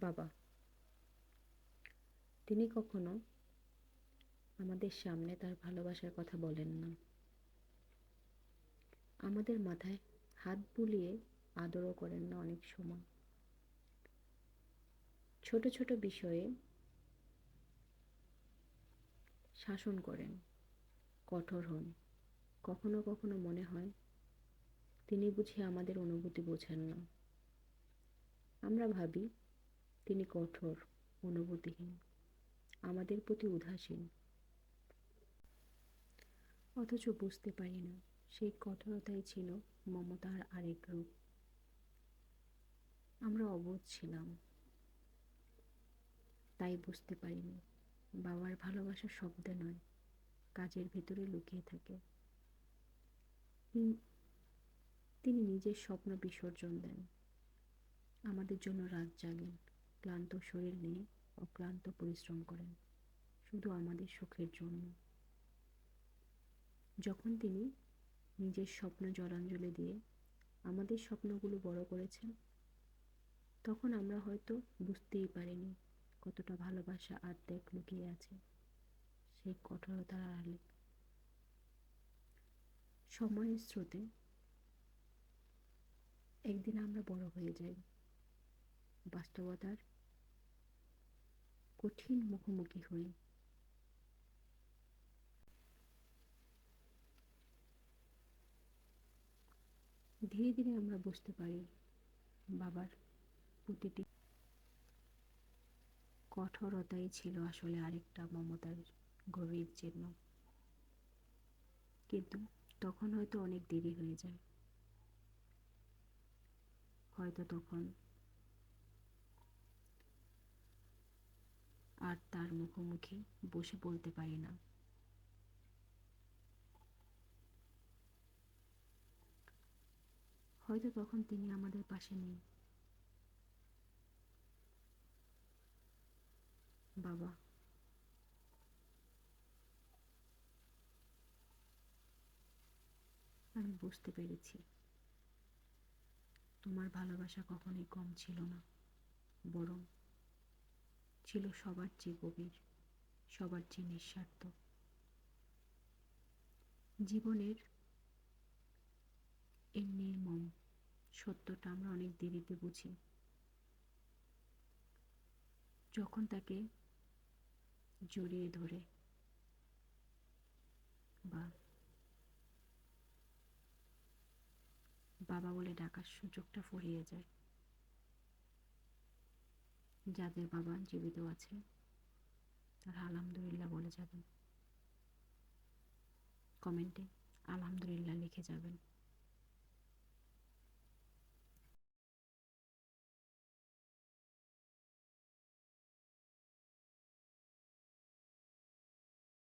বাবা। তিনি কখনো আমাদের সামনে তার ভালোবাসার কথা বলেন না। আমাদের মাথায় হাত বুলিয়ে আদরও করেন না অনেক সময়। ছোট ছোট বিষয়ে শাসন করেন, কঠোর হন। কখনো কখনো মনে হয় তিনি বুঝি আমাদের অনুভূতি বোঝেন না। আমরা ভাবি তিনি কঠোর, অনুভূতিহীন, আমাদের প্রতি উদাসীন। অথচ বুঝতে পারি না সেই কঠোরতাই ছিল মমতার আরেক রূপ। আমরা অবোধ ছিলাম, তাই বুঝতে পারিনি বাবার ভালোবাসা শব্দে নয়, কাজের ভেতরে লুকিয়ে থাকে। তিনি নিজের স্বপ্ন বিসর্জন দেন, আমাদের জন্য রাত জাগেন, ক্লান্ত শরীর নিয়ে অক্লান্ত পরিশ্রম করেন, শুধু আমাদের সুখের জন্য। যখন তিনি নিজের স্বপ্ন জলাঞ্জলি দিয়ে আমাদের স্বপ্নগুলো বড় করেছেন, তখন আমরা হয়তো বুঝতেই পারিনি কতটা ভালোবাসা আর ত্যাগ লুকিয়ে আছে সেই কঠোরতার আড়ালে। সময়ের স্রোতে একদিন আমরা বড় হয়ে যাই, বাস্তবতার কঠিন মুখোমুখি হই। ধীরে ধীরে আমরা বুঝতে পারি বাবার প্রতিটি কঠোরতাই ছিল আসলে আরেকটা মমতার গভীর চিহ্ন। কিন্তু তখন হয়তো অনেক দেরি হয়ে যায়। হয়তো তখন আর তার মুখোমুখি বসে বলতে পারি না। হয়তো তখন তিনি আমাদের পাশে নেই। বাবা, আমি বুঝতে পেরেছি তোমার ভালোবাসা কখনোই কম ছিল না, বরং ছিল সবার চেয়ে গভীর, সবার চেয়ে নিঃস্বার্থ। জীবনের এই নির্মম সত্যটা আমরা অনেক দেরিতে বুঝি, যখন তাকে জড়িয়ে ধরে বা বাবা বলে ডাকার সুযোগটা ফুরিয়ে যায়। যাদের বাবা জীবিত আছে তারা আলহামদুলিল্লাহ বলে যাবেন, কমেন্টে আলহামদুলিল্লাহ লিখে যাবেন।